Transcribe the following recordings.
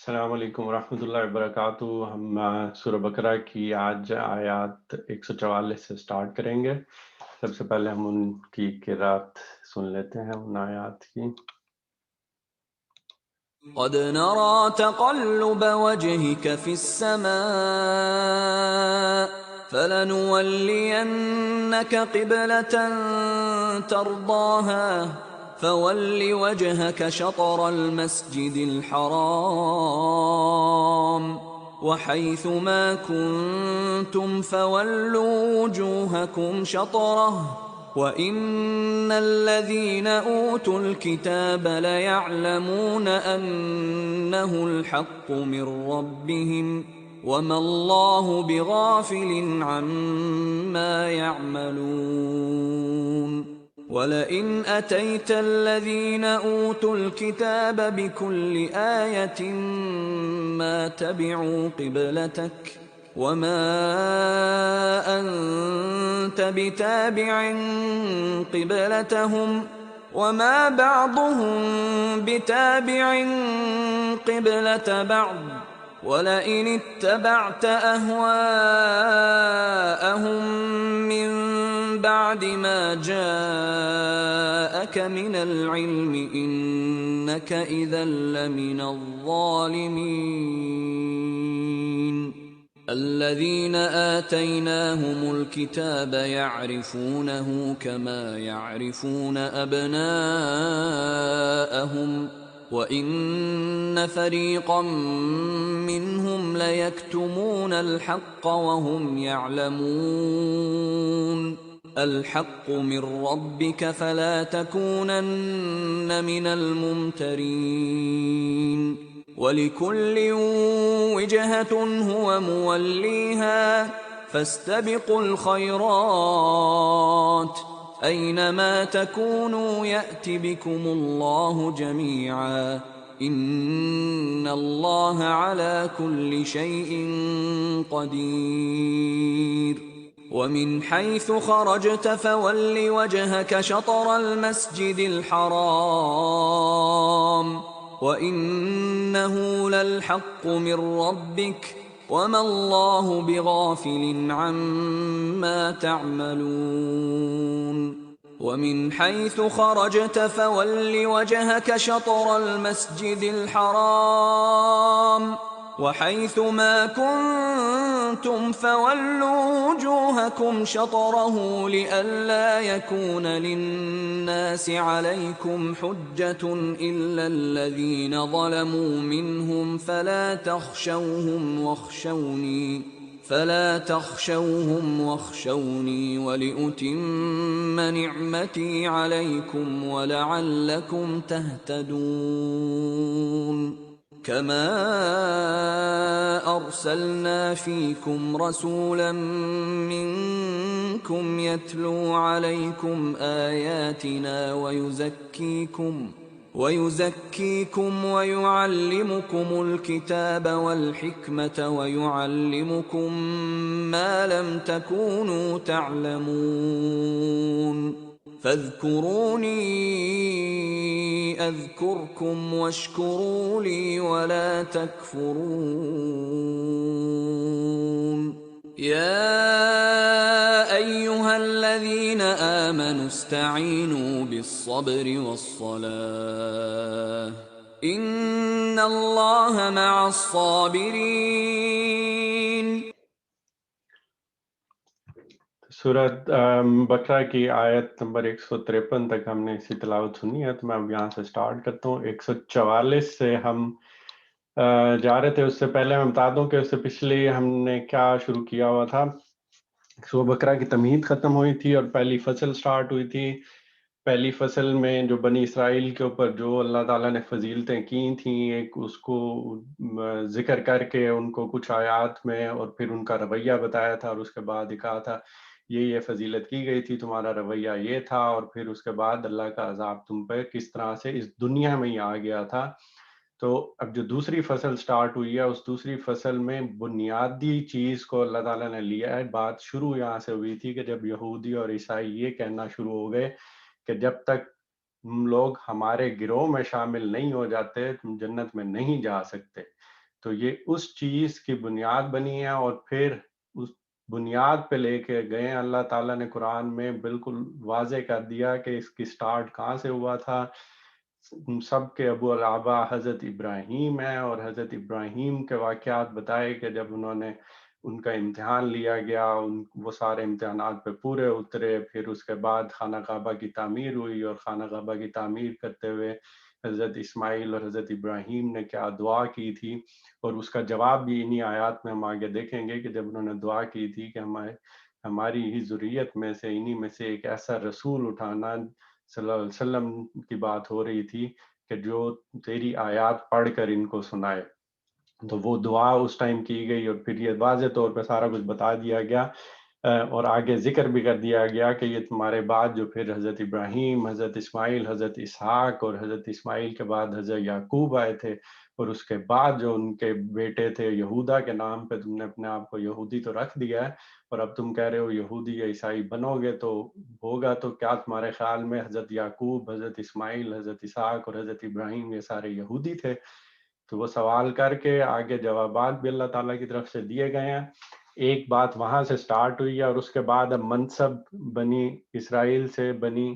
السلام علیکم ورحمۃ اللہ وبرکاتہ۔ ہم سورہ بقرہ کی آج آیات 144 سے سٹارٹ کریں گے۔ سب سے پہلے ہم ان کی قرات سن لیتے ہیں ان آیات کی۔ قد نرى تقلب وجهك في السماء فلنولينك قبلة ترضاها فول وجهك شطر المسجد الحرام وحيث ما كنتم فولوا وجوهكم شطره وَإِنَّ الَّذِينَ أُوتُوا الْكِتَابَ لَيَعْلَمُونَ أَنَّهُ الْحَقُّ مِنْ رَبِّهِمْ وَمَا اللَّهُ بِغَافِلٍ عَمَّا يَعْمَلُونَ وَلَئِنْ أَتَيْتَ الَّذِينَ أُوتُوا الْكِتَابَ بِكُلِّ آيَةٍ مَا تَبِعُوا قِبْلَتَكَ وَمَا أَنْتَ بِتَابِعٍ قِبْلَتَهُمْ وَمَا بَعْضُهُمْ بِتَابِعٍ قِبْلَةَ بَعْضٍ وَلَئِنِ اتَّبَعْتَ أَهْوَاءَهُمْ مِنْ بَعْدِ مَا جَاءَكَ مِنَ الْعِلْمِ إِنَّكَ إِذًا لَمِنَ الظَّالِمِينَ الذين آتيناهم الكتاب يعرفونه كما يعرفون أبناءهم وإن فريقا منهم ليكتمون الحق وهم يعلمون الحق من ربك فلا تكونن من الممترين وَلِكُلٍّ وِجْهَةٌ هُوَ مُوَلِّيهَا فَاسْتَبِقُوا الْخَيْرَاتِ أَيْنَمَا تَكُونُوا يَأْتِ بِكُمُ اللَّهُ جَمِيعًا إِنَّ اللَّهَ عَلَى كُلِّ شَيْءٍ قَدِيرٌ وَمِنْ حَيْثُ خَرَجْتَ فَوَلِّ وَجْهَكَ شَطْرَ الْمَسْجِدِ الْحَرَامِ وَإِنَّهُ لَلْحَقُّ مِنْ رَبِّكَ وَمَا اللَّهُ بِغَافِلٍ عَمَّا تَعْمَلُونَ وَمِنْ حَيْثُ خَرَجْتَ فَوَلِّ وَجْهَكَ شَطْرَ الْمَسْجِدِ الْحَرَامِ وَحَيْثُ مَا كُنْتُمْ فَوَلُّوا وُجُوهَكُمْ شَطْرَهُ لِئَلَّا يَكُونَ لِلنَّاسِ عَلَيْكُمْ حُجَّةٌ إِلَّا الَّذِينَ ظَلَمُوا مِنْهُمْ فَلَا تَخْشَوْهُمْ وَاخْشَوْنِي وَلِأُتِمَّ نِعْمَتِي عَلَيْكُمْ وَلَعَلَّكُمْ تَهْتَدُونَ كَمَا أَرْسَلْنَا فِيكُمْ رَسُولًا مِّنكُمْ يَتْلُو عَلَيْكُمْ آيَاتِنَا وَيُزَكِّيكُمْ وَيُعَلِّمُكُمُ الْكِتَابَ وَالْحِكْمَةَ وَيُعَلِّمُكُم مَّا لَمْ تَكُونُوا تَعْلَمُونَ فاذكروني أذكركم واشكروا لي ولا تكفرون يا أيها الذين آمنوا استعينوا بالصبر والصلاة إن الله مع الصابرين سورہ بقرہ کی آیت نمبر 153 تک ہم نے اسی تلاوت سنی ہے، تو میں اب یہاں سے سٹارٹ کرتا ہوں۔ 144 سے ہم جا رہے تھے۔ اس سے پہلے میں بتا دوں کہ اس سے پچھلی ہم نے کیا شروع کیا ہوا تھا۔ سورہ بقرہ کی تمہید ختم ہوئی تھی اور پہلی فصل سٹارٹ ہوئی تھی۔ پہلی فصل میں جو بنی اسرائیل کے اوپر جو اللہ تعالیٰ نے فضیلتیں کی تھیں، ایک اس کو ذکر کر کے ان کو کچھ آیات میں اور پھر ان کا رویہ بتایا تھا، اور اس کے بعد یہ کہا تھا یہ فضیلت کی گئی تھی، تمہارا رویہ یہ تھا، اور پھر اس کے بعد اللہ کا عذاب تم پہ کس طرح سے اس دنیا میں ہی آ گیا تھا۔ تو اب جو دوسری فصل سٹارٹ ہوئی ہے، اس دوسری فصل میں بنیادی چیز کو اللہ تعالیٰ نے لیا ہے۔ بات شروع یہاں سے ہوئی تھی کہ جب یہودی اور عیسائی یہ کہنا شروع ہو گئے کہ جب تک لوگ ہمارے گروہ میں شامل نہیں ہو جاتے تم جنت میں نہیں جا سکتے۔ تو یہ اس چیز کی بنیاد بنی ہے، اور پھر اس بنیاد پہ لے کے گئے اللہ تعالیٰ نے قرآن میں بالکل واضح کر دیا کہ اس کی سٹارٹ کہاں سے ہوا تھا۔ سب کے ابو الآبا حضرت ابراہیم ہے، اور حضرت ابراہیم کے واقعات بتائے کہ جب انہوں نے ان کا امتحان لیا گیا، وہ سارے امتحانات پہ پورے اترے، پھر اس کے بعد خانہ کعبہ کی تعمیر ہوئی، اور خانہ کعبہ کی تعمیر کرتے ہوئے حضرت اسماعیل اور حضرت ابراہیم نے کیا دعا کی تھی، اور اس کا جواب بھی انہی آیات میں ہم آگے دیکھیں گے کہ جب انہوں نے دعا کی تھی کہ ہماری ہی ذریت میں سے انہی میں سے ایک ایسا رسول اٹھانا، صلی اللہ علیہ وسلم کی بات ہو رہی تھی کہ جو تیری آیات پڑھ کر ان کو سنائے۔ تو وہ دعا اس ٹائم کی گئی، اور پھر یہ واضح طور پہ سارا کچھ بتا دیا گیا، اور آگے ذکر بھی کر دیا گیا کہ یہ تمہارے بعد جو پھر حضرت ابراہیم، حضرت اسماعیل، حضرت اسحاق، اور حضرت اسماعیل کے بعد حضرت یعقوب آئے تھے، اور اس کے بعد جو ان کے بیٹے تھے یہودا کے نام پہ تم نے اپنے آپ کو یہودی تو رکھ دیا ہے، اور اب تم کہہ رہے ہو یہودی یا عیسائی بنو گے تو ہوگا، تو کیا تمہارے خیال میں حضرت یعقوب، حضرت اسماعیل، حضرت اسحاق اور حضرت ابراہیم یہ سارے یہودی تھے؟ تو وہ سوال کر کے آگے جوابات بھی اللہ تعالیٰ کی طرف سے دیے گئے ہیں۔ ایک بات وہاں سے سٹارٹ ہوئی ہے، اور اس کے بعد اب منصب بنی اسرائیل سے بنی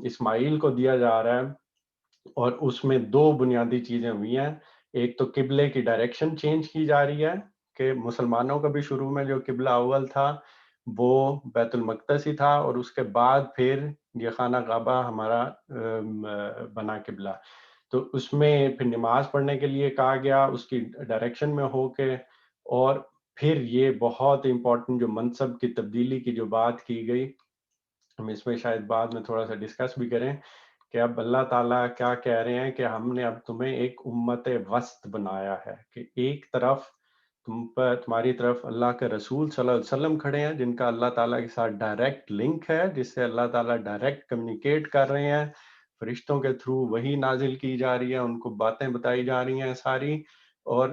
اسماعیل کو دیا جا رہا ہے، اور اس میں دو بنیادی چیزیں ہوئی ہیں۔ ایک تو قبلے کی ڈائریکشن چینج کی جا رہی ہے، کہ مسلمانوں کا بھی شروع میں جو قبلہ اول تھا وہ بیت المقدس ہی تھا، اور اس کے بعد پھر یہ خانہ کعبہ ہمارا بنا قبلہ۔ تو اس میں پھر نماز پڑھنے کے لیے کہا گیا، اس کی ڈائریکشن میں ہو کے، اور پھر یہ بہت امپورٹنٹ جو منصب کی تبدیلی کی جو بات کی گئی، ہم اس میں شاید بعد میں تھوڑا سا ڈسکس بھی کریں، کہ اب اللہ تعالیٰ کیا کہہ رہے ہیں کہ ہم نے اب تمہیں ایک امت وسط بنایا ہے، کہ ایک طرف تمہاری طرف اللہ کے رسول صلی اللہ علیہ وسلم کھڑے ہیں، جن کا اللہ تعالیٰ کے ساتھ ڈائریکٹ لنک ہے، جس سے اللہ تعالیٰ ڈائریکٹ کمیونیکیٹ کر رہے ہیں، فرشتوں کے تھرو وہی نازل کی جا رہی ہے، ان کو باتیں بتائی جا رہی ہیں ساری، اور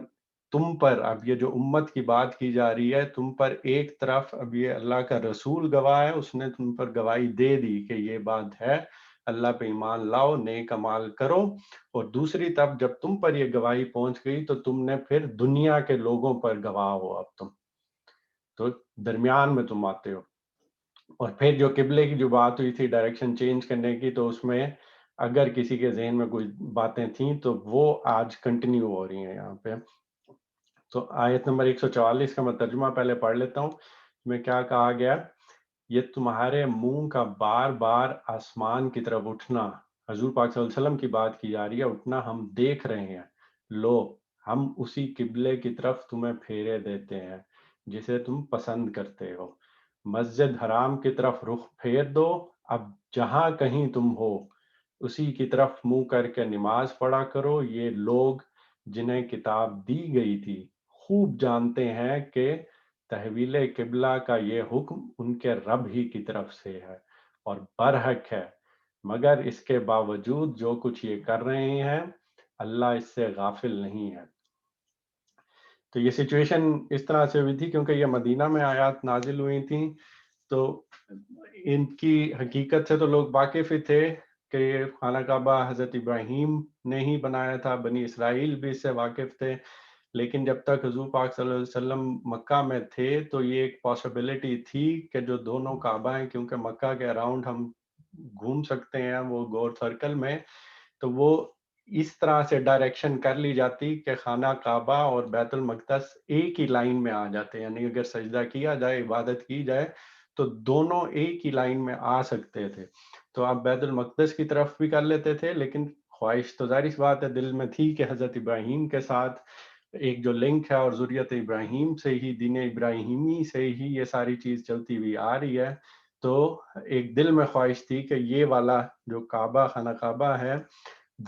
تم پر اب یہ جو امت کی بات کی جا رہی ہے، تم پر ایک طرف اب یہ اللہ کا رسول گواہ ہے، اس نے تم پر گواہی دے دی کہ یہ بات ہے، اللہ پہ ایمان لاؤ، نیک اعمال کرو، اور دوسری طرف جب تم پر یہ گواہی پہنچ گئی تو تم نے پھر دنیا کے لوگوں پر گواہ ہو، اب تم تو درمیان میں تم آتے ہو۔ اور پھر جو قبلے کی جو بات ہوئی تھی ڈائریکشن چینج کرنے کی، تو اس میں اگر کسی کے ذہن میں کوئی باتیں تھیں تو وہ آج کنٹینیو ہو رہی ہیں یہاں پہ۔ تو آیت نمبر 144 کا میں ترجمہ پہلے پڑھ لیتا ہوں، میں کیا کہا گیا، یہ تمہارے منہ کا بار بار آسمان کی طرف اٹھنا، حضور پاک صلی اللہ علیہ وسلم کی بات کی جا رہی ہے، اٹھنا ہم دیکھ رہے ہیں، لو ہم اسی قبلے کی طرف تمہیں پھیرے دیتے ہیں جسے تم پسند کرتے ہو، مسجد حرام کی طرف رخ پھیر دو، اب جہاں کہیں تم ہو اسی کی طرف منہ کر کے نماز پڑھا کرو، یہ لوگ جنہیں کتاب دی گئی تھی خوب جانتے ہیں کہ تحویل قبلہ کا یہ حکم ان کے رب ہی کی طرف سے ہے اور برحق ہے، مگر اس کے باوجود جو کچھ یہ کر رہے ہیں اللہ اس سے غافل نہیں ہے۔ تو یہ سچویشن اس طرح سے ہوئی تھی کیونکہ یہ مدینہ میں آیات نازل ہوئی تھیں، تو ان کی حقیقت سے تو لوگ واقف ہی تھے کہ یہ خانہ کعبہ حضرت ابراہیم نے ہی بنایا تھا، بنی اسرائیل بھی اس سے واقف تھے، لیکن جب تک حضور پاک صلی اللہ علیہ وسلم مکہ میں تھے تو یہ ایک پاسبلٹی تھی کہ جو دونوں کعبہ ہیں، کیونکہ مکہ کے اراؤنڈ ہم گھوم سکتے ہیں وہ گور سرکل میں، تو وہ اس طرح سے ڈائریکشن کر لی جاتی کہ خانہ کعبہ اور بیت المقدس ایک ہی لائن میں آ جاتے، یعنی اگر سجدہ کیا جائے، عبادت کی جائے تو دونوں ایک ہی لائن میں آ سکتے تھے، تو آپ بیت المقدس کی طرف بھی کر لیتے تھے، لیکن خواہش تو ظاہر سی بات ہے دل میں تھی کہ حضرت ابراہیم کے ساتھ ایک جو لنک ہے اور ذریت ابراہیم سے ہی، دین ابراہیمی سے ہی یہ ساری چیز چلتی ہوئی آ رہی ہے، تو ایک دل میں خواہش تھی کہ یہ والا جو کعبہ، خانہ کعبہ ہے،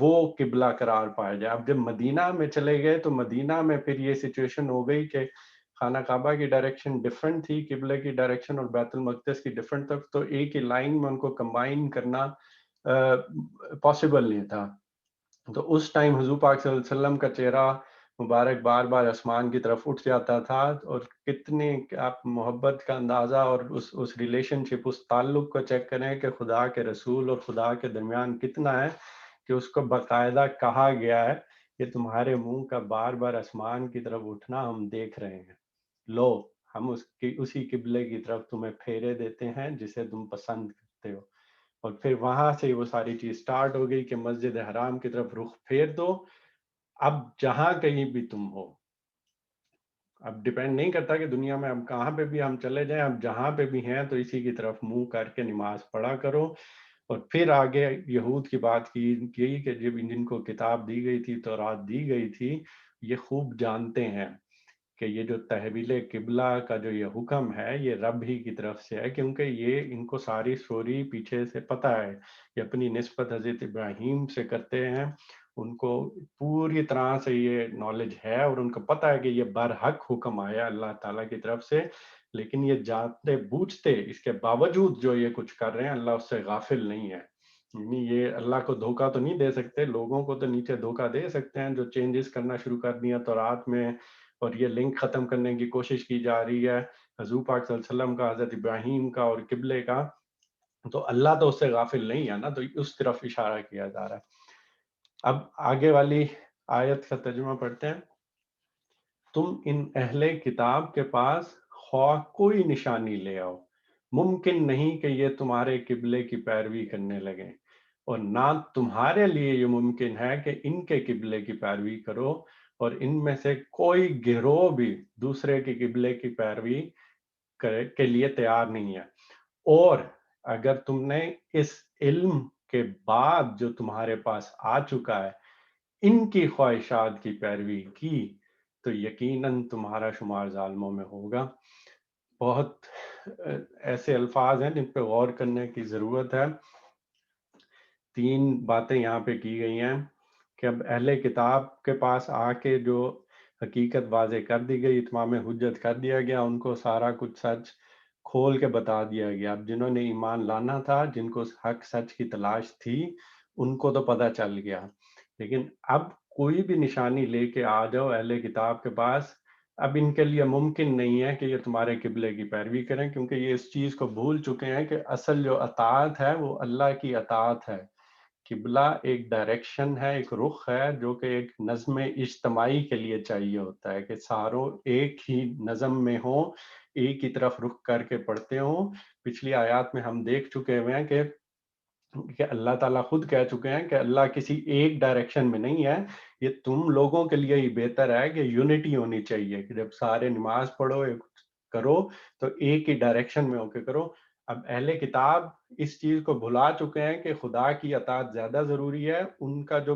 وہ قبلہ قرار پایا جائے۔ اب جب مدینہ میں چلے گئے تو مدینہ میں پھر یہ سچویشن ہو گئی کہ خانہ کعبہ کی ڈائریکشن ڈیفرنٹ تھی، قبلے کی ڈائریکشن اور بیت المقدس کی ڈیفرنٹ تک، تو ایک ہی لائن میں ان کو کمبائن کرنا پاسبل نہیں تھا۔ تو اس ٹائم حضور پاک صلی اللہ علیہ وسلم کا چہرہ مبارک بار بار آسمان کی طرف اٹھ جاتا تھا، اور کتنی آپ محبت کا اندازہ اور اس ریلیشن شپ، اس تعلق کو چیک کریں کہ خدا کے رسول اور خدا کے درمیان کتنا ہے، کہ اس کو باقاعدہ کہا گیا ہے یہ تمہارے منہ کا بار بار آسمان کی طرف اٹھنا ہم دیکھ رہے ہیں، لو ہم اسی قبلے کی طرف تمہیں پھیرے دیتے ہیں جسے تم پسند کرتے ہو۔ اور پھر وہاں سے وہ ساری چیز سٹارٹ ہو گئی کہ مسجد حرام کی طرف رخ پھیر دو، اب جہاں کہیں بھی تم ہو، اب ڈیپینڈ نہیں کرتا کہ دنیا میں اب کہاں پہ بھی ہم چلے جائیں، اب جہاں پہ بھی ہیں تو اسی کی طرف منہ کر کے نماز پڑھا کرو۔ اور پھر آگے یہود کی بات کی گئی کہ جن کو کتاب دی گئی تھی، تورات دی گئی تھی، یہ خوب جانتے ہیں کہ یہ جو تحویل قبلہ کا جو یہ حکم ہے یہ رب ہی کی طرف سے ہے، کیونکہ یہ ان کو ساری سٹوری پیچھے سے پتہ ہے، یہ اپنی نسبت حضرت ابراہیم سے کرتے ہیں، ان کو پوری طرح سے یہ نالج ہے اور ان کو پتہ ہے کہ یہ برحق حکم آیا اللہ تعالیٰ کی طرف سے، لیکن یہ جانتے بوجھتے اس کے باوجود جو یہ کچھ کر رہے ہیں اللہ اس سے غافل نہیں ہے۔ یعنی یہ اللہ کو دھوکہ تو نہیں دے سکتے، لوگوں کو تو نیچے دھوکہ دے سکتے ہیں جو چینجز کرنا شروع کر دیا تورات میں، اور یہ لنک ختم کرنے کی کوشش کی جا رہی ہے حضور پاک صلی اللہ علیہ وسلم کا، حضرت ابراہیم کا اور قبلے کا، تو اللہ تو اس سے غافل نہیں ہے نا، تو اس طرف اشارہ کیا جا رہا ہے۔ اب آگے والی آیت کا ترجمہ پڑھتے ہیں۔ تم ان اہل کتاب کے پاس خواہ کوئی نشانی لے آؤ، ممکن نہیں کہ یہ تمہارے قبلے کی پیروی کرنے لگیں، اور نہ تمہارے لیے یہ ممکن ہے کہ ان کے قبلے کی پیروی کرو، اور ان میں سے کوئی گروہ بھی دوسرے کے قبلے کی پیروی کے لیے تیار نہیں ہے۔ اور اگر تم نے اس علم کے بعد جو تمہارے پاس آ چکا ہے ان کی خواہشات کی پیروی کی تو یقیناً تمہارا شمار ظالموں میں ہوگا۔ بہت ایسے الفاظ ہیں جن پہ غور کرنے کی ضرورت ہے۔ تین باتیں یہاں پہ کی گئی ہیں کہ اب اہل کتاب کے پاس آ کے جو حقیقت واضح کر دی گئی، اتمام حجت کر دیا گیا، ان کو سارا کچھ سچ کھول کے بتا دیا گیا۔ اب جنہوں نے ایمان لانا تھا، جن کو حق سچ کی تلاش تھی، ان کو تو پتہ چل گیا، لیکن اب کوئی بھی نشانی لے کے آ جاؤ اہل کتاب کے پاس، اب ان کے لیے ممکن نہیں ہے کہ یہ تمہارے قبلے کی پیروی کریں، کیونکہ یہ اس چیز کو بھول چکے ہیں کہ اصل جو اطاعت ہے وہ اللہ کی اطاعت ہے۔ قبلہ ایک ڈائریکشن ہے، ایک رخ ہے جو کہ ایک نظم اجتماعی کے لیے چاہیے ہوتا ہے کہ ساروں ایک ہی نظم میں ہوں، ایک ہی طرف رخ کر کے پڑھتے ہوں۔ پچھلی آیات میں ہم دیکھ چکے ہوئے ہیں کہ اللہ تعالیٰ خود کہہ چکے ہیں کہ اللہ کسی ایک ڈائریکشن میں نہیں ہے، یہ تم لوگوں کے لیے ہی بہتر ہے کہ یونٹی ہونی چاہیے، کہ جب سارے نماز پڑھو ایک کرو تو ایک ہی ڈائریکشن میں ہو کے کرو۔ اب اہل کتاب اس چیز کو بھلا چکے ہیں کہ خدا کی اطاعت زیادہ ضروری ہے، ان کا جو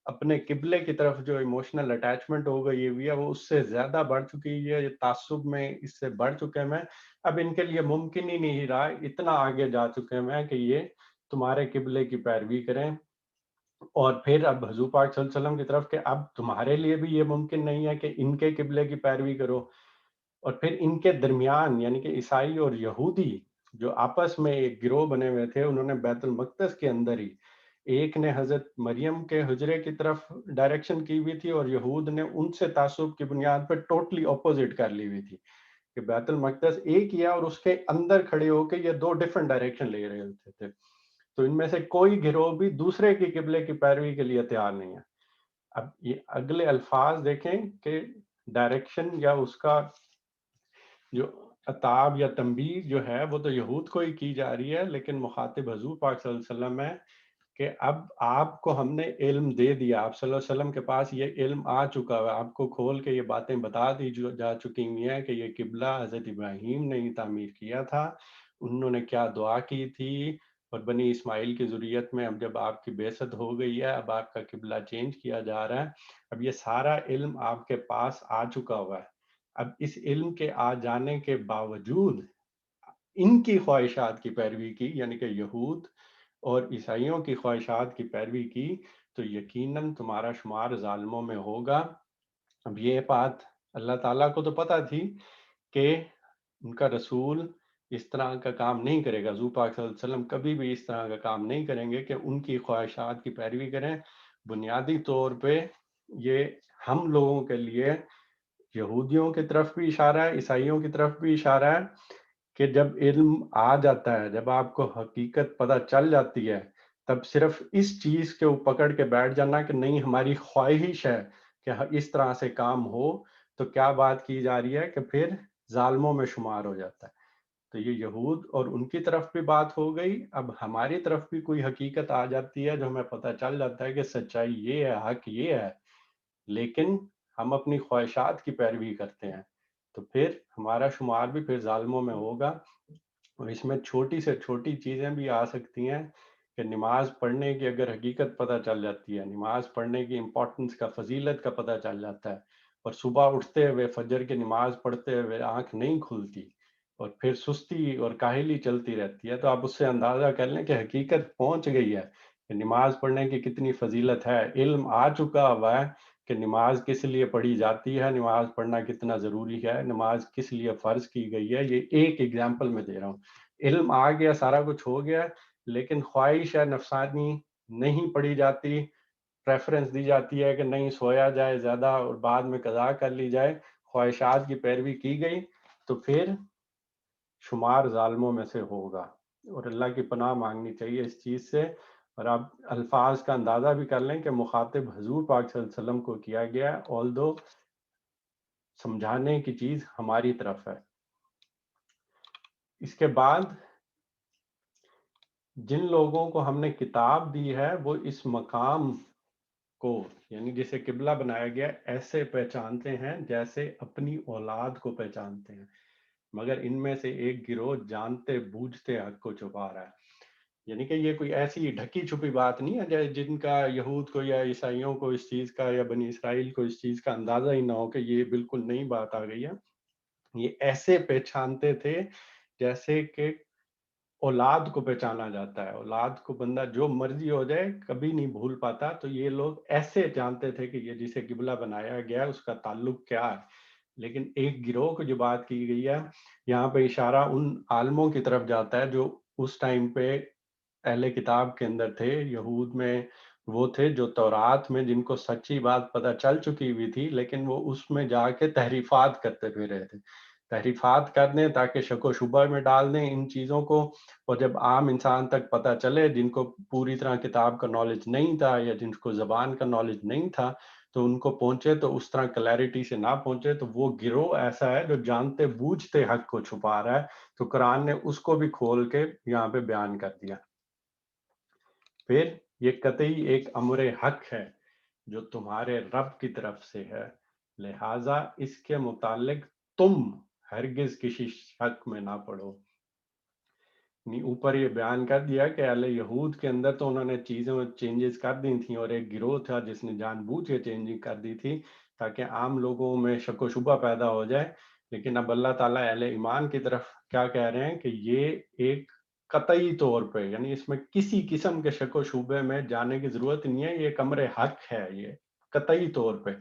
اپنے قبلے کی طرف جو ایموشنل اٹیچمنٹ ہو گئی ہوئی ہے وہ اس سے زیادہ بڑھ چکی ہے، یہ تعصب میں اس سے بڑھ چکے ہیں، اب ان کے لیے ممکن ہی نہیں رہا، اتنا آگے جا چکے ہیں کہ یہ تمہارے قبلے کی پیروی کریں۔ اور پھر اب حضور پاک صلی اللہ علیہ وسلم کی طرف کہ اب تمہارے لیے بھی یہ ممکن نہیں ہے کہ ان کے قبلے کی پیروی کرو، اور پھر ان کے درمیان یعنی کہ عیسائی اور یہودی جو آپس میں ایک گروہ بنے ہوئے تھے، انہوں نے بیت المقدس کے اندر ہی ایک نے حضرت مریم کے حجرے کی طرف ڈائریکشن کی ہوئی تھی، اور یہود نے ان سے تعصب کی بنیاد پر ٹوٹلی اپوزٹ کر لی ہوئی تھی کہ بیت المقدس ایک ہی ہے اور اس کے اندر کھڑے ہو کے یہ دو ڈیفرنٹ ڈائریکشن لے رہے ہوتے تھے، تو ان میں سے کوئی گروہ بھی دوسرے کی قبلے کی پیروی کے لیے تیار نہیں ہے۔ اب یہ اگلے الفاظ دیکھیں کہ ڈائریکشن یا اس کا جو عتاب یا تنبیہ جو ہے وہ تو یہود کو ہی کی جا رہی ہے، لیکن مخاطب حضور پاک صلی اللہ علیہ وسلم ہے کہ اب آپ کو ہم نے علم دے دیا، آپ صلی اللہ علیہ وسلم کے پاس یہ علم آ چکا ہے، آپ کو کھول کے یہ باتیں بتا دی جا چکی ہوئی ہیں کہ یہ قبلہ حضرت ابراہیم نے ہی تعمیر کیا تھا، انہوں نے کیا دعا کی تھی، اور بنی اسماعیل کی ذریت میں اب جب آپ کی بعثت ہو گئی ہے، اب آپ کا قبلہ چینج کیا جا رہا ہے، اب یہ سارا علم آپ کے پاس آ چکا ہوا ہے۔ اب اس علم کے آ جانے کے باوجود ان کی خواہشات کی پیروی کی، یعنی کہ یہود اور عیسائیوں کی خواہشات کی پیروی کی، تو یقیناً تمہارا شمار ظالموں میں ہوگا۔ اب یہ بات اللہ تعالیٰ کو تو پتہ تھی کہ ان کا رسول اس طرح کا کام نہیں کرے گا، حضور پاک صلی اللہ علیہ وسلم کبھی بھی اس طرح کا کام نہیں کریں گے کہ ان کی خواہشات کی پیروی کریں۔ بنیادی طور پہ یہ ہم لوگوں کے لیے یہودیوں کی طرف بھی اشارہ ہے، عیسائیوں کی طرف بھی اشارہ ہے، کہ جب علم آ جاتا ہے، جب آپ کو حقیقت پتہ چل جاتی ہے، تب صرف اس چیز کے پکڑ کے بیٹھ جانا کہ نہیں ہماری خواہش ہے کہ اس طرح سے کام ہو، تو کیا بات کی جا رہی ہے کہ پھر ظالموں میں شمار ہو جاتا ہے۔ تو یہ یہود اور ان کی طرف بھی بات ہو گئی، اب ہماری طرف بھی کوئی حقیقت آ جاتی ہے جو ہمیں پتہ چل جاتا ہے کہ سچائی یہ ہے، حق یہ ہے، لیکن ہم اپنی خواہشات کی پیروی کرتے ہیں، تو پھر ہمارا شمار بھی پھر ظالموں میں ہوگا۔ اور اس میں چھوٹی سے چھوٹی چیزیں بھی آ سکتی ہیں کہ نماز پڑھنے کی اگر حقیقت پتہ چل جاتی ہے، نماز پڑھنے کی امپورٹنس کا، فضیلت کا پتہ چل جاتا ہے، اور صبح اٹھتے ہوئے فجر کی نماز پڑھتے ہوئے آنکھ نہیں کھلتی اور پھر سستی اور کاہلی چلتی رہتی ہے، تو آپ اس سے اندازہ کر لیں کہ حقیقت پہنچ گئی ہے کہ نماز پڑھنے کی کتنی فضیلت ہے، علم آ چکا ہوا ہے کہ نماز کس لیے پڑھی جاتی ہے، نماز پڑھنا کتنا ضروری ہے، نماز کس لیے فرض کی گئی ہے۔ یہ ایک ایگزامپل میں دے رہا ہوں، علم آ گیا، سارا کچھ ہو گیا، لیکن خواہش ہے نفسانی نہیں پڑھی جاتی، پریفرنس دی جاتی ہے کہ نہیں سویا جائے زیادہ اور بعد میں قضا کر لی جائے، خواہشات کی پیروی کی گئی، تو پھر شمار ظالموں میں سے ہوگا، اور اللہ کی پناہ مانگنی چاہیے اس چیز سے۔ اور آپ الفاظ کا اندازہ بھی کر لیں کہ مخاطب حضور پاک صلی اللہ علیہ وسلم کو کیا گیا ہے، although سمجھانے کی چیز ہماری طرف ہے۔ اس کے بعد جن لوگوں کو ہم نے کتاب دی ہے وہ اس مقام کو، یعنی جسے قبلہ بنایا گیا، ایسے پہچانتے ہیں جیسے اپنی اولاد کو پہچانتے ہیں، مگر ان میں سے ایک گروہ جانتے بوجھتے حق کو چھپا رہا ہے۔ یعنی کہ یہ کوئی ایسی ڈھکی چھپی بات نہیں ہے جن کا یہود کو یا عیسائیوں کو اس چیز کا یا بنی اسرائیل کو اس چیز کا اندازہ ہی نہ ہو کہ یہ بالکل نئی بات آ گئی ہے۔ یہ ایسے پہچانتے تھے جیسے کہ اولاد کو پہچانا جاتا ہے، اولاد کو بندہ جو مرضی ہو جائے کبھی نہیں بھول پاتا، تو یہ لوگ ایسے جانتے تھے کہ یہ جسے قبلہ بنایا گیا ہے اس کا تعلق کیا ہے۔ لیکن ایک گروہ کو جو بات کی گئی ہے یہاں پہ اشارہ ان عالموں کی طرف جاتا ہے جو اس ٹائم پہ اہل کتاب کے اندر تھے، یہود میں وہ تھے جو تورات میں جن کو سچی بات پتہ چل چکی ہوئی تھی، لیکن وہ اس میں جا کے تحریفات کرتے پھر رہے تھے، تحریفات کر دیں تاکہ شک و شبہ میں ڈال دیں ان چیزوں کو، اور جب عام انسان تک پتہ چلے جن کو پوری طرح کتاب کا نالج نہیں تھا یا جن کو زبان کا نالج نہیں تھا تو ان کو پہنچے تو اس طرح کلیئرٹی سے نہ پہنچے، تو وہ گروہ ایسا ہے جو جانتے بوجھتے حق کو چھپا رہا ہے، تو قرآن نے اس کو بھی کھول کے یہاں پہ بیان کر دیا۔ پھر یہ قطعی ایک امر حق ہے جو تمہارے رب کی طرف سے ہے، لہٰذا اس کے متعلق تم ہرگز کسی شک میں نہ پڑو۔ اوپر یہ بیان کر دیا کہ اہل یہود کے اندر تو انہوں نے چیزیں چینجز کر دی تھیں، اور ایک گروہ تھا جس نے جان بوجھ کے چینجنگ کر دی تھی تاکہ عام لوگوں میں شک و شبہ پیدا ہو جائے، لیکن اب اللہ تعالیٰ اہل ایمان کی طرف کیا کہہ رہے ہیں کہ یہ ایک قطعی طور پہ، یعنی اس میں کسی قسم کے شک و شبے میں جانے کی ضرورت نہیں ہے، یہ ایک امر حق ہے، یہ قطعی طور پہ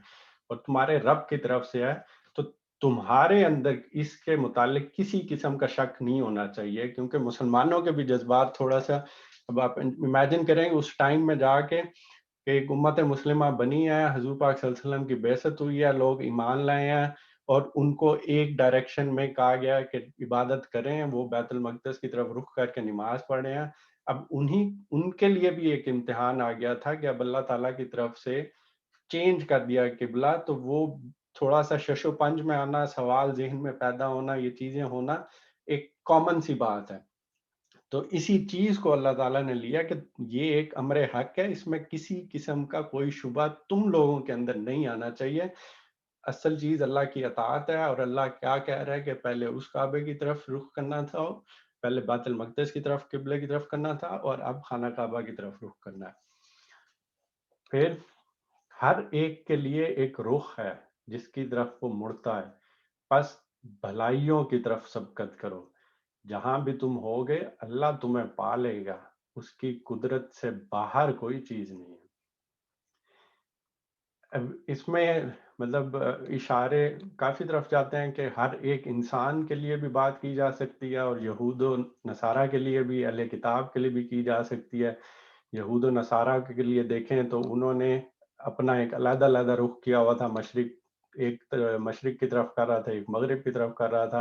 اور تمہارے رب کی طرف سے ہے، تو تمہارے اندر اس کے متعلق کسی قسم کا شک نہیں ہونا چاہیے، کیونکہ مسلمانوں کے بھی جذبات تھوڑا سا، اب آپ امیجن کریں اس ٹائم میں جا کے کہ ایک امت مسلمہ بنی ہے، حضور پاک صلی اللہ علیہ وسلم کی بعثت ہوئی ہے، لوگ ایمان لائے ہیں اور ان کو ایک ڈائریکشن میں کہا گیا ہے کہ عبادت کریں، وہ بیت المقدس کی طرف رخ کر کے نماز پڑھ رہے ہیں۔ اب ان کے لیے بھی ایک امتحان آ گیا تھا کہ اب اللہ تعالیٰ کی طرف سے چینج کر دیا قبلہ، تو وہ تھوڑا سا شش و پنج میں آنا، سوال ذہن میں پیدا ہونا، یہ چیزیں ہونا ایک کامن سی بات ہے۔ تو اسی چیز کو اللہ تعالیٰ نے لیا کہ یہ ایک امر حق ہے، اس میں کسی قسم کا کوئی شبہ تم لوگوں کے اندر نہیں آنا چاہیے، اصل چیز اللہ کی اطاعت ہے، اور اللہ کیا کہہ رہا ہے کہ پہلے اس کعبے کی طرف رخ کرنا تھا، پہلے بیت المقدس کی طرف قبلے کی طرف کرنا تھا، اور اب خانہ کعبہ کی طرف رخ کرنا ہے۔ پھر ہر ایک کے لیے ایک رخ ہے جس کی طرف وہ مڑتا ہے، پس بھلائیوں کی طرف سبقت کرو، جہاں بھی تم ہوگے اللہ تمہیں پالے گا، اس کی قدرت سے باہر کوئی چیز نہیں ہے۔ اب اس میں مطلب اشارے کافی طرف جاتے ہیں کہ ہر ایک انسان کے لیے بھی بات کی جا سکتی ہے، اور یہود و نصارہ کے لیے بھی، اہل کتاب کے لیے بھی کی جا سکتی ہے۔ یہود و نصارہ کے لیے دیکھیں تو انہوں نے اپنا ایک علیحدہ علیحدہ رخ کیا ہوا تھا، ایک مشرق کی طرف کر رہا تھا، ایک مغرب کی طرف کر رہا تھا،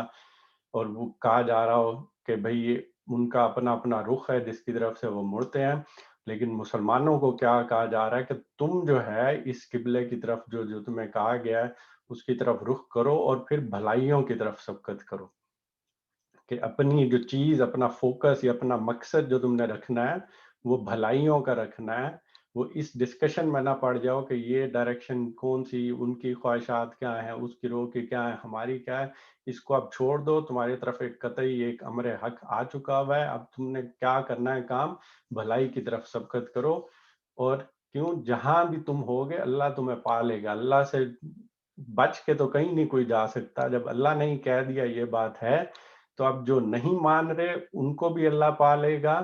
اور وہ کہا جا رہا ہو کہ بھئی یہ ان کا اپنا اپنا رخ ہے جس کی طرف سے وہ مڑتے ہیں۔ لیکن مسلمانوں کو کیا کہا جا رہا ہے کہ تم جو ہے اس قبلے کی طرف جو جو تمہیں کہا گیا ہے اس کی طرف رخ کرو اور پھر بھلائیوں کی طرف سبقت کرو، کہ اپنی جو چیز، اپنا فوکس یا اپنا مقصد جو تم نے رکھنا ہے وہ بھلائیوں کا رکھنا ہے. وہ اس ڈسکشن میں نہ پڑ جاؤ کہ یہ ڈائریکشن کون سی، ان کی خواہشات کیا ہیں، اس گروہ کی کیا ہے، ہماری کیا ہے. اس کو اب چھوڑ دو، تمہاری طرف ایک قطعی ایک امر حق آ چکا ہوا ہے، اب تم نے کیا کرنا ہے کام، بھلائی کی طرف سبقت کرو. اور کیوں، جہاں بھی تم ہوگے اللہ تمہیں پالے گا. اللہ سے بچ کے تو کہیں نہیں کوئی جا سکتا. جب اللہ نے ہی کہہ دیا یہ بات ہے تو اب جو نہیں مان رہے ان کو بھی اللہ پالے گا،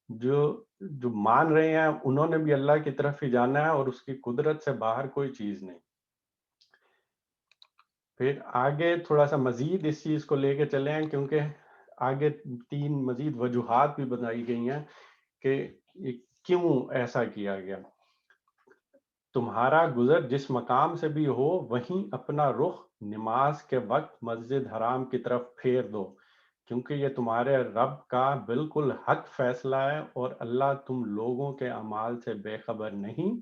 جو جو مان رہے ہیں انہوں نے بھی اللہ کی طرف ہی جانا ہے، اور اس کی قدرت سے باہر کوئی چیز نہیں. پھر آگے تھوڑا سا مزید اس چیز کو لے کے چلے ہیں، کیونکہ آگے 3 مزید وجوہات بھی بتائی گئی ہیں کہ یہ کیوں ایسا کیا گیا. تمہارا گزر جس مقام سے بھی ہو وہیں اپنا رخ نماز کے وقت مسجد حرام کی طرف پھیر دو، کیونکہ یہ تمہارے رب کا بالکل حق فیصلہ ہے اور اللہ تم لوگوں کے اعمال سے بے خبر نہیں.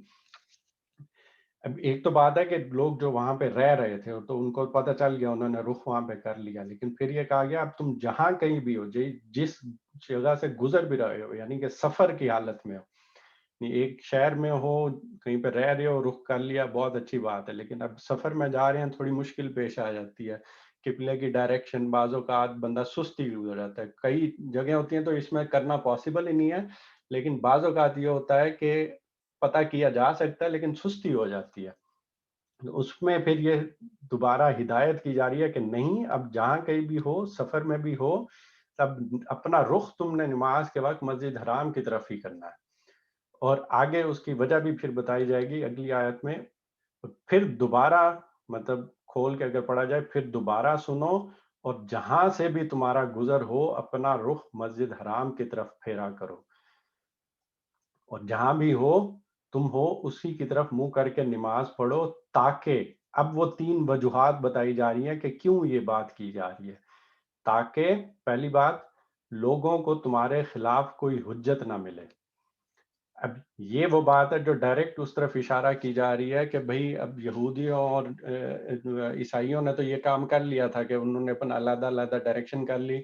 اب ایک تو بات ہے کہ لوگ جو وہاں پہ رہ رہے تھے تو ان کو پتہ چل گیا، انہوں نے رخ وہاں پہ کر لیا، لیکن پھر یہ کہا گیا اب تم جہاں کہیں بھی ہو، جس جگہ سے گزر بھی رہے ہو، یعنی کہ سفر کی حالت میں ہو، ایک شہر میں ہو، کہیں پہ رہ رہے ہو، رخ کر لیا، بہت اچھی بات ہے. لیکن اب سفر میں جا رہے ہیں تھوڑی مشکل پیش آ جاتی ہے. قبلے کی ڈائریکشن بعض اوقات بندہ سستی گزر جاتا ہے. کئی جگہ ہوتی ہیں تو اس میں کرنا پاسبل ہی نہیں ہے، لیکن بعض اوقات یہ ہوتا ہے کہ پتہ کیا جا سکتا ہے لیکن سستی ہو جاتی ہے. اس میں پھر یہ دوبارہ ہدایت کی جا رہی ہے کہ نہیں، اب جہاں کہیں بھی ہو، سفر میں بھی ہو، تب اپنا رخ تم نے نماز کے وقت مسجد حرام کی طرف ہی کرنا ہے. اور آگے اس کی وجہ بھی پھر بتائی جائے گی اگلی آیت میں. پھر دوبارہ، مطلب کھول کے اگر پڑھا جائے، پھر دوبارہ سنو اور جہاں سے بھی تمہارا گزر ہو اپنا رخ مسجد حرام کی طرف پھیرا کرو، اور جہاں بھی ہو تم ہو اسی کی طرف منہ کر کے نماز پڑھو، تاکہ اب وہ 3 وجوہات بتائی جا رہی ہیں کہ کیوں یہ بات کی جا رہی ہے. تاکہ پہلی بات، لوگوں کو تمہارے خلاف کوئی حجت نہ ملے. اب یہ وہ بات ہے جو ڈائریکٹ اس طرف اشارہ کی جا رہی ہے کہ بھئی اب یہودیوں اور عیسائیوں نے تو یہ کام کر لیا تھا کہ انہوں نے اپنا علیحدہ علیحدہ ڈائریکشن کر لی،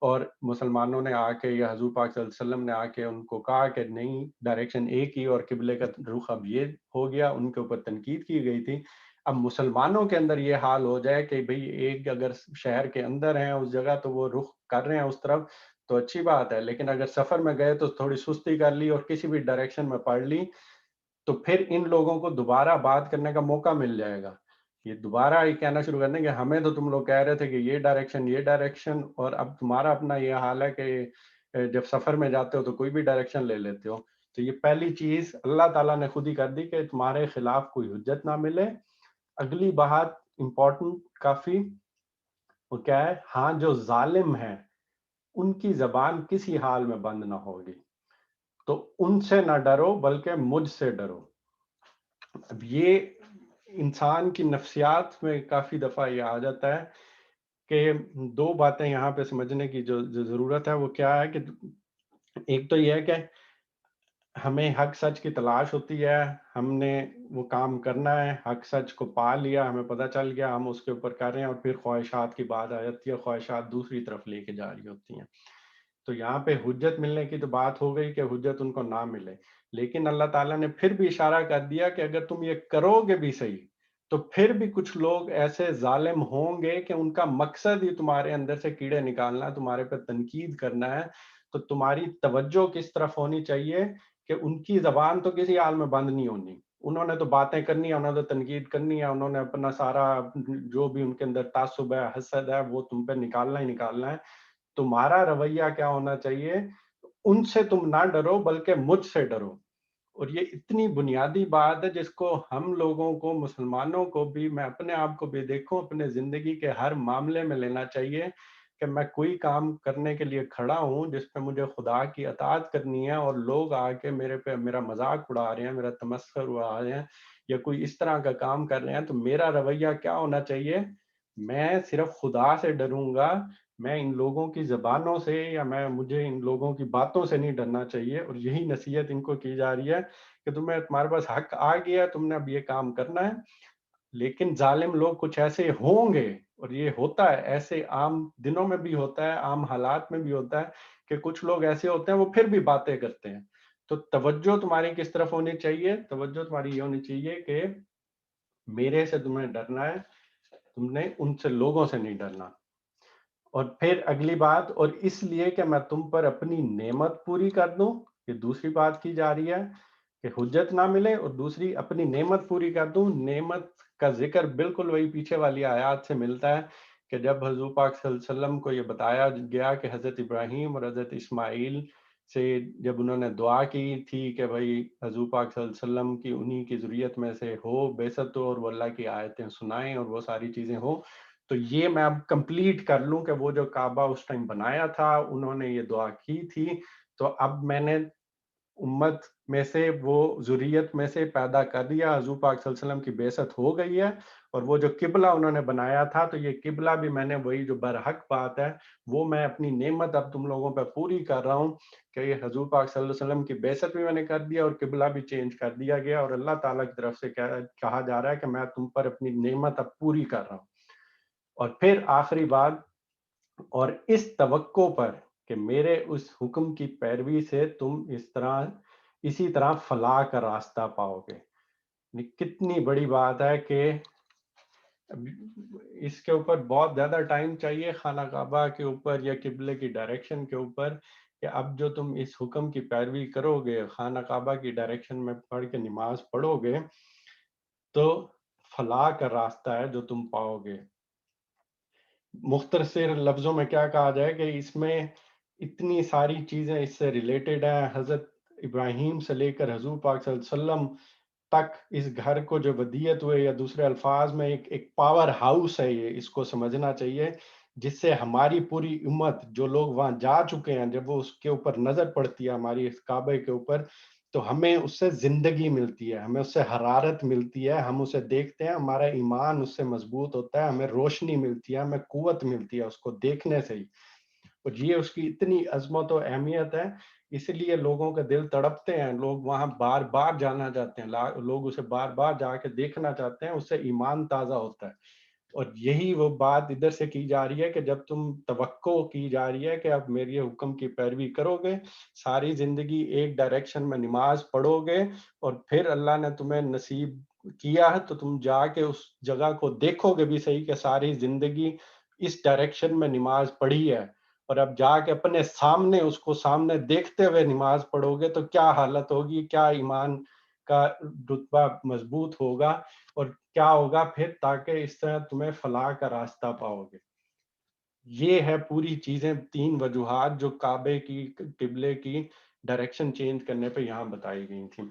اور مسلمانوں نے آ کے یا حضور پاک صلی اللہ علیہ وسلم نے آ کے ان کو کہا کہ نہیں، ڈائریکشن ایک ہی اور قبلے کا رخ اب یہ ہو گیا. ان کے اوپر تنقید کی گئی تھی. اب مسلمانوں کے اندر یہ حال ہو جائے کہ بھئی ایک اگر شہر کے اندر ہیں اس جگہ تو وہ رخ کر رہے ہیں اس طرف تو اچھی بات ہے، لیکن اگر سفر میں گئے تو تھوڑی سستی کر لی اور کسی بھی ڈائریکشن میں پڑھ لی تو پھر ان لوگوں کو دوبارہ بات کرنے کا موقع مل جائے گا. یہ دوبارہ یہ کہنا شروع کر دیں کہ ہمیں تو تم لوگ کہہ رہے تھے کہ یہ ڈائریکشن، اور اب تمہارا اپنا یہ حال ہے کہ جب سفر میں جاتے ہو تو کوئی بھی ڈائریکشن لے لیتے ہو. تو یہ پہلی چیز اللہ تعالیٰ نے خود ہی کر دی کہ تمہارے خلاف کوئی حجت نہ ملے. اگلی بات امپورٹنٹ کافی، وہ کیا ہے، ہاں جو ظالم ہیں ان کی زبان کسی حال میں بند نہ ہوگی، تو ان سے نہ ڈرو بلکہ مجھ سے ڈرو. اب یہ انسان کی نفسیات میں کافی دفعہ یہ آ جاتا ہے کہ 2 باتیں یہاں پہ سمجھنے کی جو ضرورت ہے وہ کیا ہے کہ ایک تو یہ ہے کہ ہمیں حق سچ کی تلاش ہوتی ہے، ہم نے وہ کام کرنا ہے، حق سچ کو پا لیا، ہمیں پتہ چل گیا، ہم اس کے اوپر کر رہے ہیں، اور پھر خواہشات کی بات آ جاتی ہے، خواہشات دوسری طرف لے کے جا رہی ہوتی ہیں. تو یہاں پہ حجت ملنے کی تو بات ہو گئی کہ حجت ان کو نہ ملے، لیکن اللہ تعالیٰ نے پھر بھی اشارہ کر دیا کہ اگر تم یہ کرو گے بھی صحیح تو پھر بھی کچھ لوگ ایسے ظالم ہوں گے کہ ان کا مقصد ہی تمہارے اندر سے کیڑے نکالنا ہے، تمہارے پہ تنقید کرنا ہے. تو تمہاری توجہ کس طرف ہونی چاہیے کہ ان کی زبان تو کسی حال میں بند نہیں ہونی. انہوں نے تو باتیں کرنی ہے، انہوں نے تنقید کرنی ہے، انہوں نے اپنا سارا جو بھی ان کے اندر تعصب ہے، حسد ہے، وہ تم پہ نکالنا ہی نکالنا ہے. تمہارا رویہ کیا ہونا چاہیے، ان سے تم نہ ڈرو بلکہ مجھ سے ڈرو. اور یہ اتنی بنیادی بات ہے جس کو ہم لوگوں کو، مسلمانوں کو بھی، میں اپنے آپ کو بھی دیکھوں، اپنے زندگی کے ہر معاملے میں لینا چاہیے کہ میں کوئی کام کرنے کے لیے کھڑا ہوں جس پہ مجھے خدا کی اطاعت کرنی ہے، اور لوگ آ کے میرے پہ میرا مذاق اڑا رہے ہیں، میرا تمسخر اڑا رہے ہیں، یا کوئی اس طرح کا کام کر رہے ہیں، تو میرا رویہ کیا ہونا چاہیے، میں صرف خدا سے ڈروں گا میں ان لوگوں کی زبانوں سے یا مجھے ان لوگوں کی باتوں سے نہیں ڈرنا چاہیے، اور یہی نصیحت ان کو کی جا رہی ہے کہ تمہارے پاس حق آ گیا، تم نے اب یہ کام کرنا ہے۔ لیکن ظالم لوگ کچھ ایسے ہوں گے، اور یہ ہوتا ہے، ایسے عام دنوں میں بھی ہوتا ہے، عام حالات میں بھی ہوتا ہے کہ کچھ لوگ ایسے ہوتے ہیں وہ پھر بھی باتیں کرتے ہیں۔ تو توجہ تمہاری کس طرف ہونی چاہیے؟ توجہ تمہاری یہ ہونی چاہیے کہ میرے سے تمہیں ڈرنا ہے، تم نے ان سے لوگوں سے نہیں ڈرنا۔ اور پھر اگلی بات، اور اس لیے کہ میں تم پر اپنی نعمت پوری کر دوں، یہ دوسری بات کی جا رہی ہے کہ حجت نہ ملے، اور دوسری اپنی نعمت پوری کر دوں۔ نعمت کا ذکر بالکل وہی پیچھے والی آیات سے ملتا ہے کہ جب حضور پاک صلی اللہ علیہ وسلم کو یہ بتایا گیا کہ حضرت ابراہیم اور حضرت اسماعیل سے جب انہوں نے دعا کی تھی کہ بھائی حضور پاک صلی اللہ علیہ وسلم کی انہی کی ذریت میں سے ہو، بیست ہو، اور وہ اللہ کی آیتیں سنائیں اور وہ ساری چیزیں ہوں، تو یہ میں اب کمپلیٹ کر لوں کہ وہ جو کعبہ اس ٹائم بنایا تھا انہوں نے یہ دعا کی تھی، تو اب میں نے امت میں سے وہ ذریت میں سے پیدا کر دیا، حضور پاک صلی اللہ علیہ وسلم کی بعثت ہو گئی ہے، اور وہ جو قبلہ انہوں نے بنایا تھا تو یہ قبلہ بھی میں نے وہی جو برحق بات ہے وہ میں اپنی نعمت اب تم لوگوں پہ پوری کر رہا ہوں کہ یہ حضور پاک صلی اللہ علیہ وسلم کی بعثت بھی میں نے کر دیا اور قبلہ بھی چینج کر دیا گیا، اور اللہ تعالیٰ کی طرف سے کہا جا رہا ہے کہ میں تم پر اپنی نعمت اب پوری کر رہا ہوں۔ اور پھر آخری بات، اور اس توقع پر کہ میرے اس حکم کی پیروی سے تم اسی طرح فلاح کا راستہ پاؤ گے۔ کتنی بڑی بات ہے کہ اس کے اوپر بہت زیادہ ٹائم چاہیے، خانہ کعبہ کے اوپر یا قبلے کی ڈائریکشن کے اوپر، کہ اب جو تم اس حکم کی پیروی کرو گے، خانہ کعبہ کی ڈائریکشن میں پڑھ کے نماز پڑھو گے، تو فلاح کا راستہ ہے جو تم پاؤ گے۔ مختصر لفظوں میں کیا کہا جائے کہ اس میں اتنی ساری چیزیں اس سے ریلیٹڈ ہیں، حضرت ابراہیم سے لے کر حضور پاک صلی اللہ علیہ وسلم تک اس گھر کو جو ودیت ہوئے، یا دوسرے الفاظ میں ایک پاور ہاؤس ہے، یہ اس کو سمجھنا چاہیے، جس سے ہماری پوری امت جو لوگ وہاں جا چکے ہیں، جب وہ اس کے اوپر نظر پڑتی ہے ہماری اس کعبے کے اوپر، تو ہمیں اس سے زندگی ملتی ہے، ہمیں اس سے حرارت ملتی ہے، ہم اسے دیکھتے ہیں، ہمارا ایمان اس سے مضبوط ہوتا ہے، ہمیں روشنی ملتی ہے، ہمیں قوت ملتی ہے اس کو دیکھنے سے ہی۔ اور یہ اس کی اتنی عظمت و اہمیت ہے، اس لیے لوگوں کے دل تڑپتے ہیں، لوگ وہاں بار بار جانا چاہتے ہیں، لوگ اسے بار بار جا کے دیکھنا چاہتے ہیں، اس سے ایمان تازہ ہوتا ہے۔ اور یہی وہ بات ادھر سے کی جا رہی ہے کہ جب تم توقع کی جا رہی ہے کہ اب میری حکم کی پیروی کرو گے، ساری زندگی ایک ڈائریکشن میں نماز پڑھو گے، اور پھر اللہ نے تمہیں نصیب کیا ہے تو تم جا کے اس جگہ کو دیکھو گے بھی صحیح کہ ساری زندگی اس ڈائریکشن میں نماز پڑھی ہے، اور اب جا کے اپنے سامنے اس کو سامنے دیکھتے ہوئے نماز پڑھو گے تو کیا حالت ہوگی، کیا ایمان کا رتبہ مضبوط ہوگا، اور کیا ہوگا پھر، تاکہ اس طرح تمہیں فلاح کا راستہ پاؤ گے۔ یہ ہے پوری چیزیں، 3 وجوہات جو کعبے کی، قبلے کی ڈائریکشن چینج کرنے پہ یہاں بتائی گئی تھیں۔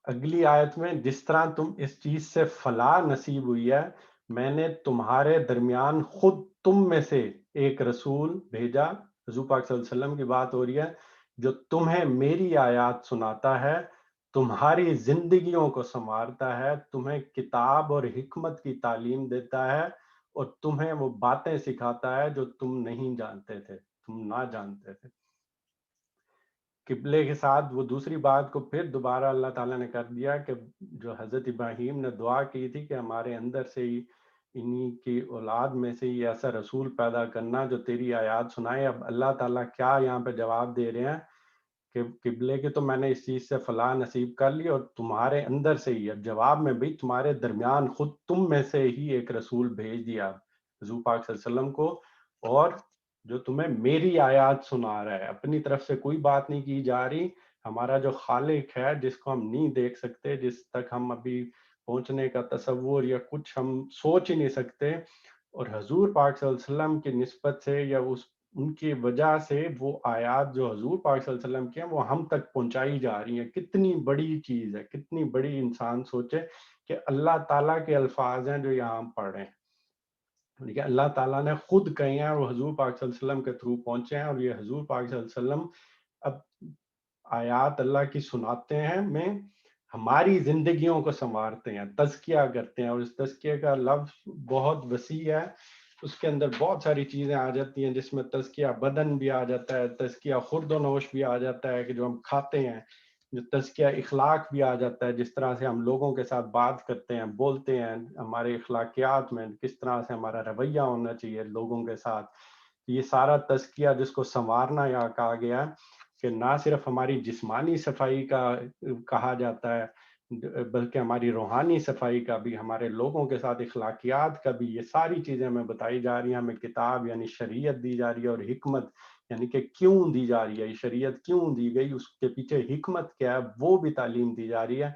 اگلی آیت میں، جس طرح تم اس چیز سے فلاح نصیب ہوئی ہے، میں نے تمہارے درمیان خود تم میں سے ایک رسول بھیجا، حضور پاک صلی اللہ علیہ وسلم کی بات ہو رہی ہے، جو تمہیں میری آیات سناتا ہے، تمہاری زندگیوں کو سنوارتا ہے، تمہیں کتاب اور حکمت کی تعلیم دیتا ہے، اور تمہیں وہ باتیں سکھاتا ہے جو تم نہیں جانتے تھے، تم نہ جانتے تھے۔ قبلے کے ساتھ وہ دوسری بات کو پھر دوبارہ اللہ تعالیٰ نے کر دیا کہ جو حضرت ابراہیم نے دعا کی تھی کہ ہمارے اندر سے ہی، انہی کی اولاد میں سے ہی ایسا رسول پیدا کرنا جو تیری آیات سنائے، اب اللہ تعالیٰ کیا یہاں پہ جواب دے رہے ہیں کہ قبلے کے تو میں نے اس چیز سے فلاح نصیب کر لی، اور تمہارے اندر سے ہی، اب جواب میں بھی تمہارے درمیان خود تم میں سے ہی ایک رسول بھیج دیا حضور پاک صلی اللہ علیہ وسلم کو، اور جو تمہیں میری آیات سنا رہا ہے، اپنی طرف سے کوئی بات نہیں کی جا رہی، ہمارا جو خالق ہے جس کو ہم نہیں دیکھ سکتے، جس تک ہم ابھی پہنچنے کا تصور یا کچھ ہم سوچ ہی نہیں سکتے، اور حضور پاک صلی اللہ علیہ وسلم کی نسبت سے یا ان کی وجہ سے وہ آیات جو حضور پاک صلی اللہ علیہ وسلم کی ہیں وہ ہم تک پہنچائی جا رہی ہیں۔ کتنی بڑی چیز ہے، کتنی بڑی، انسان سوچے کہ اللہ تعالیٰ کے الفاظ ہیں جو یہاں ہم پڑھ رہے ہیں، ٹھیک ہے، اللہ تعالیٰ نے خود کہے ہیں، وہ حضور پاک صلی اللہ علیہ وسلم کے تھرو پہنچے ہیں، اور یہ حضور پاک صلی اللہ علیہ وسلم اب آیات اللہ کی سناتے ہیں، میں ہماری زندگیوں کو سنوارتے ہیں، تزکیہ کرتے ہیں، اور اس تزکیہ کا لفظ بہت وسیع ہے، اس کے اندر بہت ساری چیزیں آ جاتی ہیں، جس میں تزکیہ بدن بھی آ جاتا ہے، تزکیہ خورد و نوش بھی آ جاتا ہے کہ جو ہم کھاتے ہیں، جو تزکیہ اخلاق بھی آ جاتا ہے، جس طرح سے ہم لوگوں کے ساتھ بات کرتے ہیں، بولتے ہیں، ہمارے اخلاقیات میں کس طرح سے ہمارا رویہ ہونا چاہیے لوگوں کے ساتھ. یہ سارا تزکیہ جس کو سنوارنا یہاں کہا گیا ہے کہ نہ صرف ہماری جسمانی صفائی کا کہا جاتا ہے بلکہ ہماری روحانی صفائی کا بھی، ہمارے لوگوں کے ساتھ اخلاقیات کا بھی، یہ ساری چیزیں ہمیں بتائی جا رہی ہیں. ہمیں کتاب یعنی شریعت دی جا رہی ہے، اور حکمت یعنی کہ کیوں دی جا رہی ہے، یہ شریعت کیوں دی گئی، اس کے پیچھے حکمت کیا ہے وہ بھی تعلیم دی جا رہی ہے.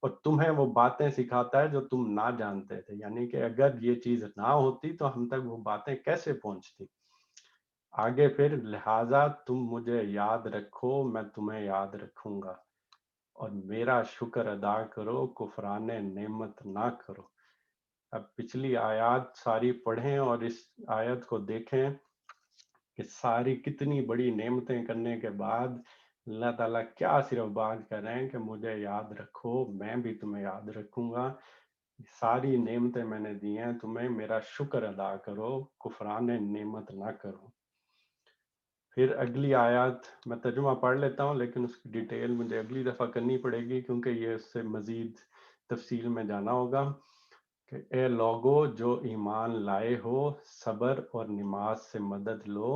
اور تمہیں وہ باتیں سکھاتا ہے جو تم نہ جانتے تھے، یعنی کہ اگر یہ چیز نہ ہوتی تو ہم تک وہ باتیں کیسے پہنچتی. آگے پھر لہٰذا تم مجھے یاد رکھو، میں تمہیں یاد رکھوں گا، اور میرا شکر ادا کرو، کفران نعمت نہ کرو. اب پچھلی آیات ساری پڑھیں اور اس آیت کو دیکھیں کہ ساری کتنی بڑی نعمتیں کرنے کے بعد اللہ تعالیٰ کیا صرف بات کر رہے ہیں کہ مجھے یاد رکھو، میں بھی تمہیں یاد رکھوں گا. ساری نعمتیں میں نے دی ہیں تمہیں، میرا شکر ادا کرو، کفران نعمت نہ کرو. پھر اگلی آیات میں ترجمہ پڑھ لیتا ہوں، لیکن اس کی ڈیٹیل مجھے اگلی دفعہ کرنی پڑے گی کیونکہ یہ اس سے مزید تفصیل میں جانا ہوگا. کہ اے لوگو جو ایمان لائے ہو، صبر اور نماز سے مدد لو،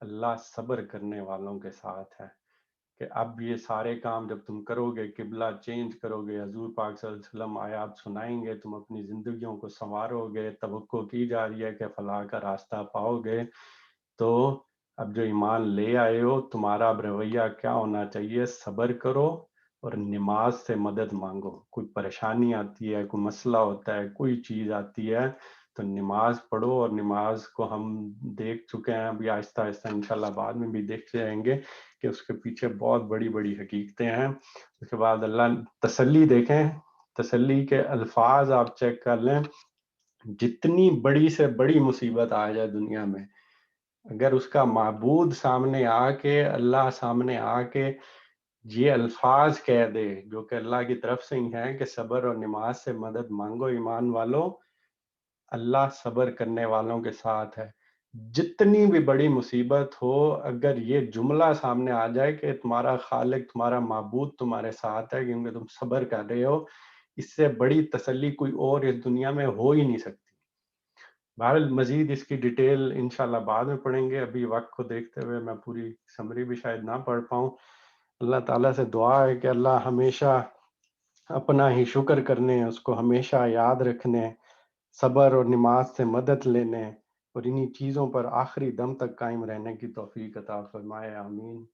اللہ صبر کرنے والوں کے ساتھ ہے. کہ اب یہ سارے کام جب تم کرو گے، قبلہ چینج کرو گے، حضور پاک صلی اللہ علیہ وسلم آیات سنائیں گے، تم اپنی زندگیوں کو سنوارو گے، توقع کی جا رہی ہے کہ فلاح کا راستہ پاؤ گے. تو اب جو ایمان لے آئے ہو، تمہارا اب رویہ کیا ہونا چاہیے؟ صبر کرو اور نماز سے مدد مانگو. کوئی پریشانی آتی ہے، کوئی مسئلہ ہوتا ہے، کوئی چیز آتی ہے تو نماز پڑھو. اور نماز کو ہم دیکھ چکے ہیں، ابھی آہستہ آہستہ انشاءاللہ بعد میں بھی دیکھتے رہیں گے کہ اس کے پیچھے بہت بڑی بڑی حقیقتیں ہیں. اس کے بعد اللہ تسلی دیکھیں، تسلی کے الفاظ آپ چیک کر لیں. جتنی بڑی سے بڑی مصیبت آ جائے دنیا میں، اگر اس کا معبود سامنے آ کے، اللہ سامنے آ کے یہ الفاظ کہہ دے جو کہ اللہ کی طرف سے ہی ہیں کہ صبر اور نماز سے مدد مانگو ایمان والو، اللہ صبر کرنے والوں کے ساتھ ہے. جتنی بھی بڑی مصیبت ہو، اگر یہ جملہ سامنے آ جائے کہ تمہارا خالق، تمہارا معبود تمہارے ساتھ ہے کیونکہ تم صبر کر رہے ہو، اس سے بڑی تسلی کوئی اور اس دنیا میں ہو ہی نہیں سکتی. بہرحال مزید اس کی ڈیٹیل انشاءاللہ بعد میں پڑھیں گے. ابھی وقت کو دیکھتے ہوئے میں پوری سمری بھی شاید نہ پڑھ پاؤں. اللہ تعالیٰ سے دعا ہے کہ اللہ ہمیشہ اپنا ہی شکر کرنے، اس کو ہمیشہ یاد رکھنے، صبر اور نماز سے مدد لینے اور انہی چیزوں پر آخری دم تک قائم رہنے کی توفیق عطا فرمائے. آمین.